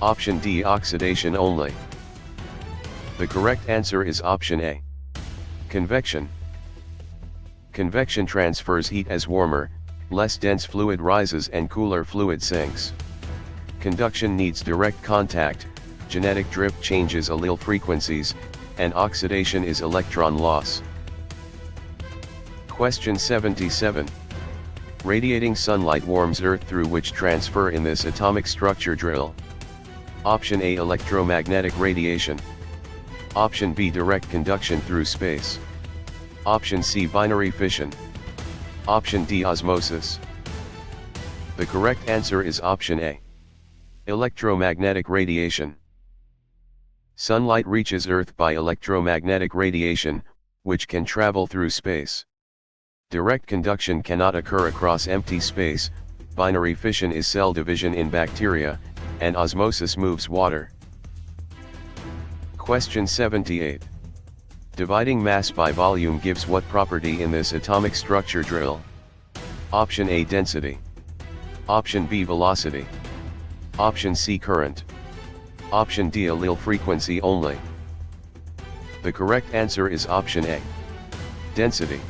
Option D, oxidation only. The correct answer is option A, convection. Convection transfers heat as warmer, less dense fluid rises and cooler fluid sinks. Conduction needs direct contact, genetic drift changes allele frequencies, and oxidation is electron loss. Question 77. Radiating sunlight warms Earth through which transfer in this atomic structure drill? Option A, electromagnetic radiation. Option B, direct conduction through space. Option C, binary fission. Option D, osmosis. The correct answer is option A, electromagnetic radiation. Sunlight reaches Earth by electromagnetic radiation, which can travel through space. Direct conduction cannot occur across empty space, binary fission is cell division in bacteria, and osmosis moves water. Question 78. Dividing mass by volume gives what property in this atomic structure drill? Option A, density. Option B, velocity. Option C, current. Option D, allele frequency only. The correct answer is option A. Density.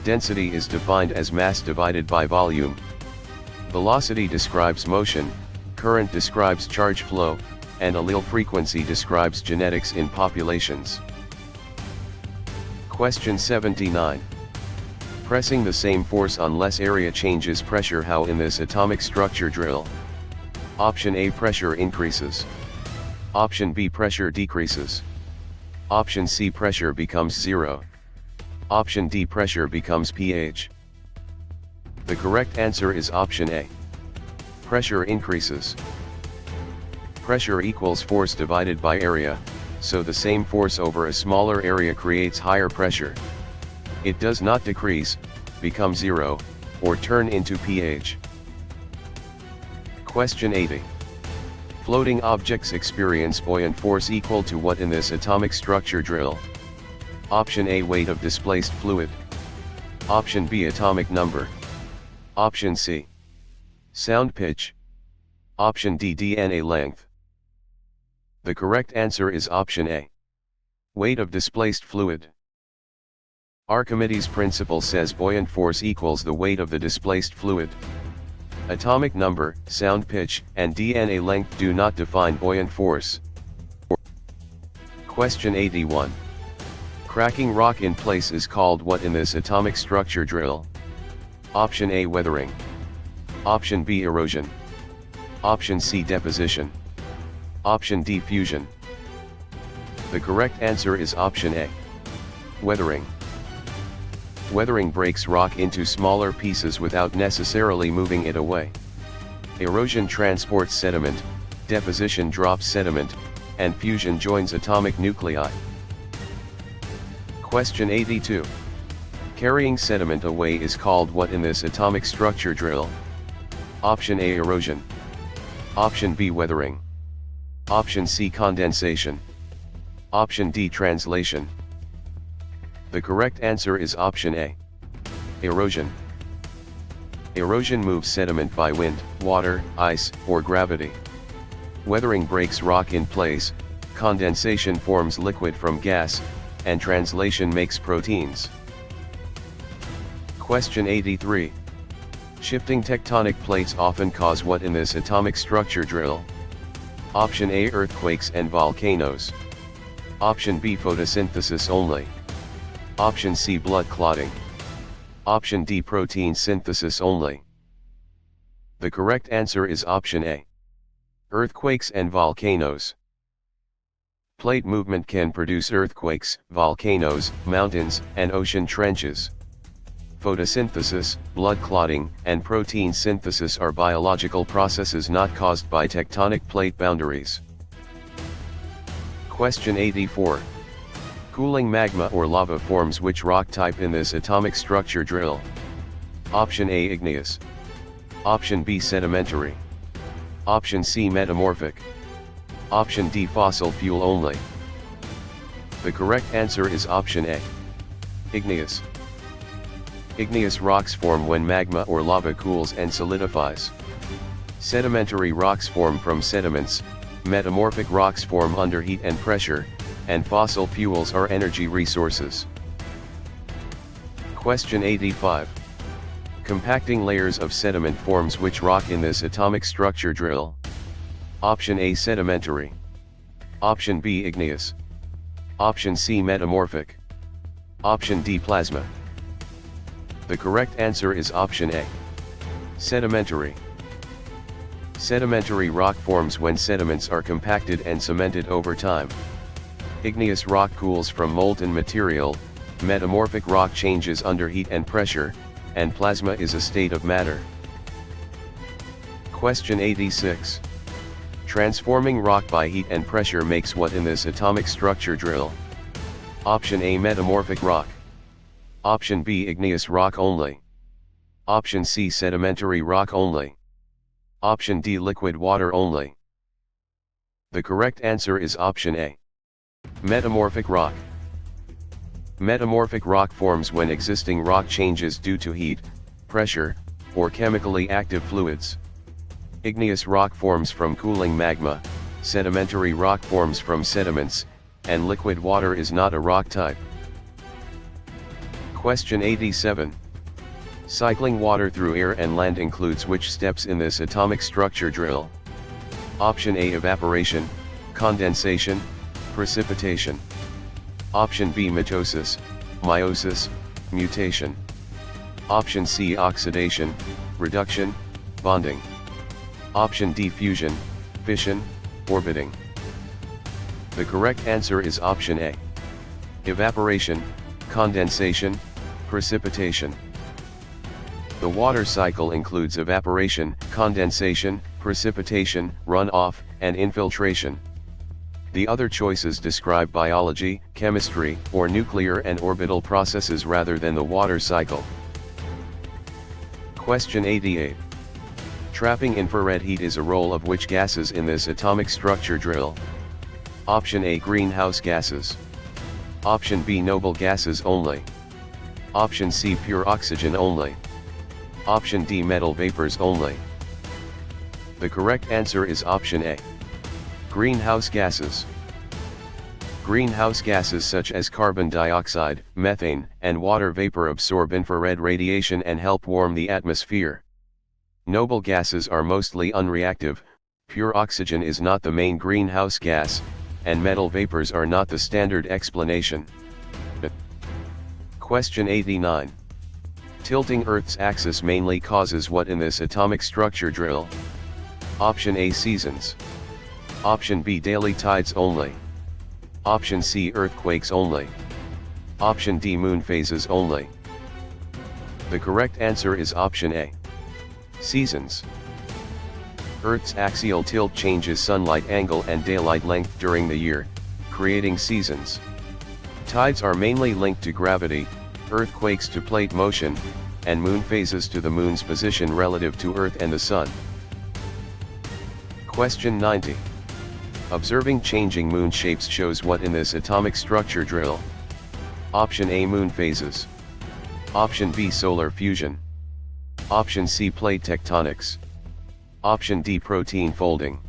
Density is defined as mass divided by volume. Velocity describes motion, current describes charge flow, and allele frequency describes genetics in populations. Question 79. Pressing the same force on less area changes pressure how in this atomic structure drill? Option A, pressure increases. Option B, pressure decreases. Option C, pressure becomes zero. Option D, pressure becomes pH. The correct answer is option A. Pressure increases. Pressure equals force divided by area, so the same force over a smaller area creates higher pressure. It does not decrease, become zero, or turn into pH. Question 80. Floating objects experience buoyant force equal to what in this atomic structure drill? Option A, weight of displaced fluid. Option B, atomic number. Option C, sound pitch. Option D, DNA length. The correct answer is option A. Weight of displaced fluid. Archimedes' principle says buoyant force equals the weight of the displaced fluid. Atomic number, sound pitch, and DNA length do not define buoyant force. Question 81. Cracking rock in place is called what in this atomic structure drill? Option A, weathering. Option B, erosion. Option C, deposition. Option D, fusion. The correct answer is option A. Weathering. Weathering breaks rock into smaller pieces without necessarily moving it away. Erosion transports sediment, deposition drops sediment, and fusion joins atomic nuclei. Question 82. Carrying sediment away is called what in this atomic structure drill? Option A, erosion. Option B, weathering. Option C, condensation. Option D, translation. The correct answer is option A. Erosion. Erosion moves sediment by wind, water, ice, or gravity. Weathering breaks rock in place, condensation forms liquid from gas, and translation makes proteins. Question 83. Shifting tectonic plates often cause what in this atomic structure drill? Option A, earthquakes and volcanoes. Option B, photosynthesis only. Option C, blood clotting. Option D, protein synthesis only. The correct answer is option A. Earthquakes and volcanoes. Plate movement can produce earthquakes, volcanoes, mountains, and ocean trenches. Photosynthesis, blood clotting, and protein synthesis are biological processes not caused by tectonic plate boundaries. Question 84. Cooling magma or lava forms which rock type in this atomic structure drill? Option A, igneous. Option B, sedimentary. Option C, metamorphic. Option D, fossil fuel only. The correct answer is option A. Igneous. Igneous rocks form when magma or lava cools and solidifies. Sedimentary rocks form from sediments, metamorphic rocks form under heat and pressure, and fossil fuels are energy resources. Question 85. Compacting layers of sediment forms which rock in this atomic structure drill? Option A, sedimentary. Option B, igneous. Option C, metamorphic. Option D, plasma. The correct answer is option A. Sedimentary. Sedimentary rock forms when sediments are compacted and cemented over time. Igneous rock cools from molten material, metamorphic rock changes under heat and pressure, and plasma is a state of matter. Question 86. Transforming rock by heat and pressure makes what in this atomic structure drill? Option A, metamorphic rock. Option B, igneous rock only. Option C, sedimentary rock only. Option D, liquid water only. The correct answer is option A. Metamorphic rock. Metamorphic rock forms when existing rock changes due to heat, pressure, or chemically active fluids. Igneous rock forms from cooling magma, sedimentary rock forms from sediments, and liquid water is not a rock type. Question 87. Cycling water through air and land includes which steps in this atomic structure drill? Option A, evaporation, condensation, precipitation. Option B, mitosis, meiosis, mutation. Option C, oxidation, reduction, bonding. Option D, fusion, fission, orbiting. The correct answer is option A. Evaporation, condensation, precipitation. The water cycle includes evaporation, condensation, precipitation, runoff, and infiltration. The other choices describe biology, chemistry, or nuclear and orbital processes rather than the water cycle. Question 88. Trapping infrared heat is a role of which gases in this atomic structure drill? Option A, greenhouse gases. Option B, noble gases only. Option C, pure oxygen only. Option D, metal vapors only. The correct answer is option A. Greenhouse gases. Greenhouse gases such as carbon dioxide, methane, and water vapor absorb infrared radiation and help warm the atmosphere. Noble gases are mostly unreactive, pure oxygen is not the main greenhouse gas, and metal vapors are not the standard explanation. Question 89. Tilting Earth's axis mainly causes what in this atomic structure drill? Option A, seasons. Option B, daily tides only. Option C, earthquakes only. Option D, moon phases only. The correct answer is option A. Seasons. Earth's axial tilt changes sunlight angle and daylight length during the year, creating seasons. Tides are mainly linked to gravity, earthquakes to plate motion, and moon phases to the moon's position relative to Earth and the Sun. Question 90. Observing changing moon shapes shows what in this atomic structure drill? Option A, moon phases. Option B, solar fusion. Option C, plate tectonics. Option D, protein folding.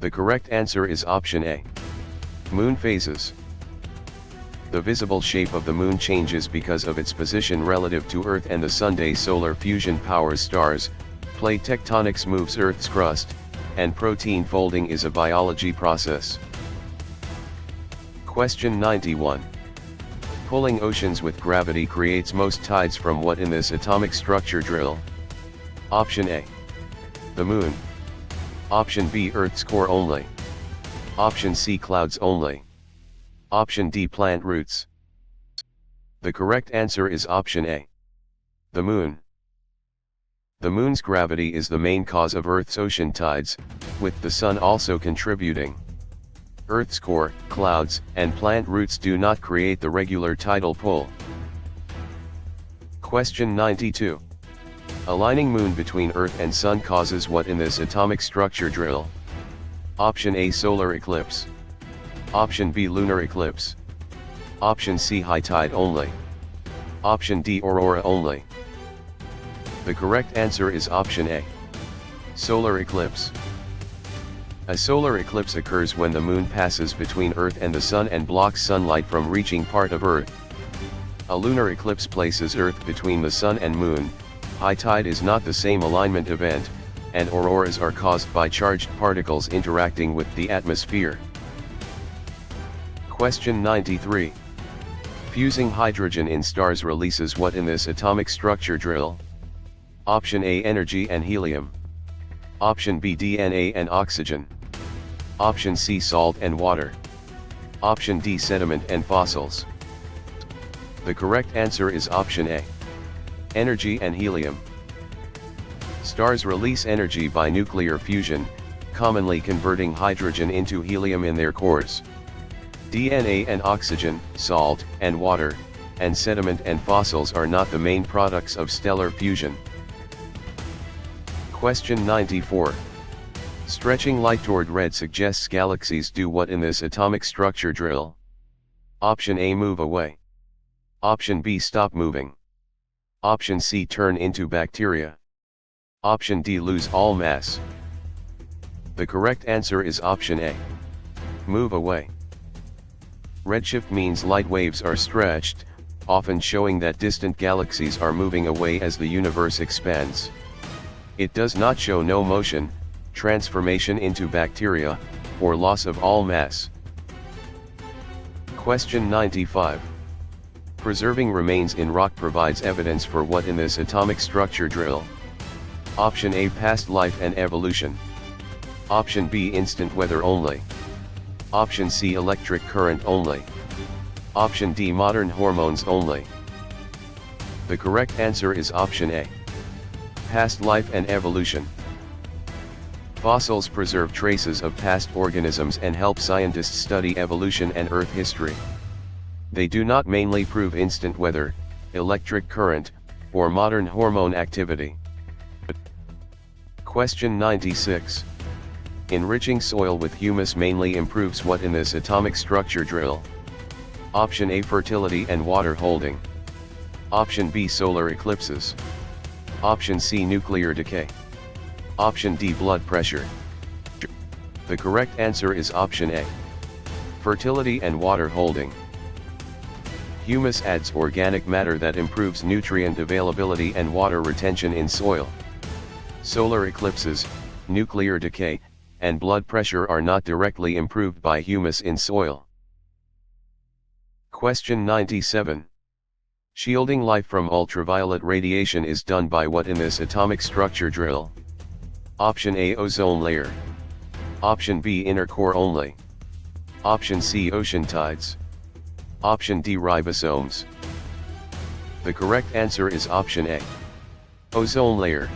The correct answer is option A. Moon phases. The visible shape of the moon changes because of its position relative to Earth and the Sun. Solar fusion powers stars, plate tectonics moves Earth's crust, and protein folding is a biology process. Question 91. Pulling oceans with gravity creates most tides from what in this atomic structure drill? Option A. The moon. Option B, Earth's core only. Option C, clouds only. Option D, plant roots. The correct answer is option A. The moon. The moon's gravity is the main cause of Earth's ocean tides, with the sun also contributing. Earth's core, clouds, and plant roots do not create the regular tidal pull. Question 92. Aligning moon between Earth and Sun causes what in this atomic structure drill? Option A, solar eclipse. Option B, lunar eclipse. Option C, high tide only. Option D, aurora only. The correct answer is option A. Solar eclipse. A solar eclipse occurs when the moon passes between Earth and the Sun and blocks sunlight from reaching part of Earth. A lunar eclipse places Earth between the Sun and Moon. High tide is not the same alignment event, and auroras are caused by charged particles interacting with the atmosphere. Question 93. Fusing hydrogen in stars releases what in this atomic structure drill? Option A, energy and helium. Option B, DNA and oxygen. Option C, salt and water. Option D, sediment and fossils. The correct answer is option A. Energy and helium. Stars release energy by nuclear fusion, commonly converting hydrogen into helium in their cores. DNA and oxygen, salt, and water, and sediment and fossils are not the main products of stellar fusion. Question 94. Stretching light toward red suggests galaxies do what in this atomic structure drill? Option A, move away. Option B, stop moving. Option C, turn into bacteria. Option D, lose all mass. The correct answer is option A. Move away. Redshift means light waves are stretched, often showing that distant galaxies are moving away as the universe expands. It does not show no motion, transformation into bacteria, or loss of all mass. Question 95. Preserving remains in rock provides evidence for what in this atomic structure drill? Option A, past life and evolution. Option B, instant weather only. Option C, electric current only. Option D, modern hormones only. The correct answer is option A. Past life and evolution. Fossils preserve traces of past organisms and help scientists study evolution and Earth history. They do not mainly prove instant weather, electric current, or modern hormone activity. Question 96. Enriching soil with humus mainly improves what in this atomic structure drill? Option A, fertility and water holding. Option B, solar eclipses. Option C, nuclear decay. Option D, blood pressure. The correct answer is option A. Fertility and water holding. Humus adds organic matter that improves nutrient availability and water retention in soil. Solar eclipses, nuclear decay, and blood pressure are not directly improved by humus in soil. Question 97. Shielding life from ultraviolet radiation is done by what in this atomic structure drill? Option A, ozone layer. Option B, inner core only. Option C, ocean tides. Option D, ribosomes. The correct answer is option A. Ozone layer.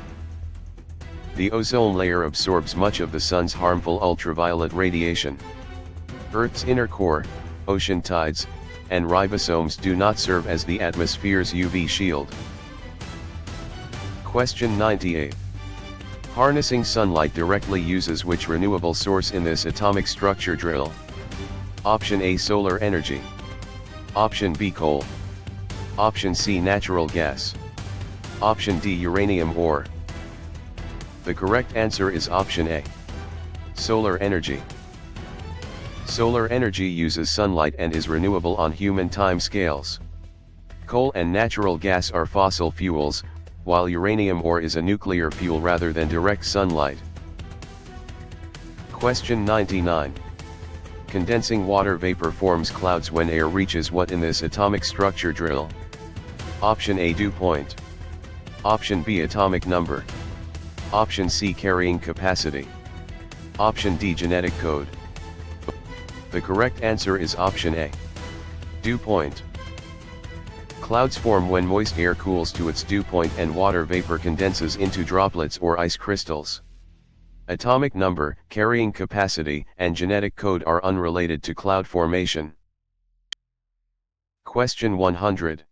The ozone layer absorbs much of the sun's harmful ultraviolet radiation. Earth's inner core, ocean tides, and ribosomes do not serve as the atmosphere's UV shield. Question 98. Harnessing sunlight directly uses which renewable source in this atomic structure drill? Option A, solar energy. Option B, coal. Option C, natural gas. Option D, uranium ore. The correct answer is option A. Solar energy. Solar energy uses sunlight and is renewable on human time scales. Coal and natural gas are fossil fuels, while uranium ore is a nuclear fuel rather than direct sunlight. Question 99. Condensing water vapor forms clouds when air reaches what in this atomic structure drill? Option A, dew point. Option B, atomic number. Option C, carrying capacity. Option D, genetic code. The correct answer is option A. Dew point. Clouds form when moist air cools to its dew point and water vapor condenses into droplets or ice crystals. Atomic number, carrying capacity, and genetic code are unrelated to cloud formation. Question 100.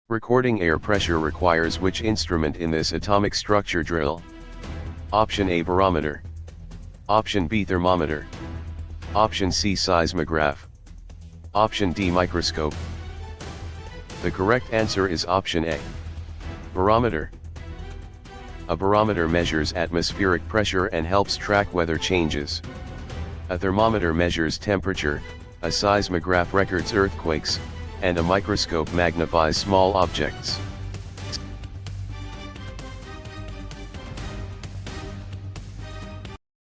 Recording air pressure requires which instrument in this atomic structure drill? Option A, barometer. Option B, thermometer. Option C, seismograph. Option D, microscope. The correct answer is option A. Barometer. A barometer measures atmospheric pressure and helps track weather changes. A thermometer measures temperature, a seismograph records earthquakes, and a microscope magnifies small objects.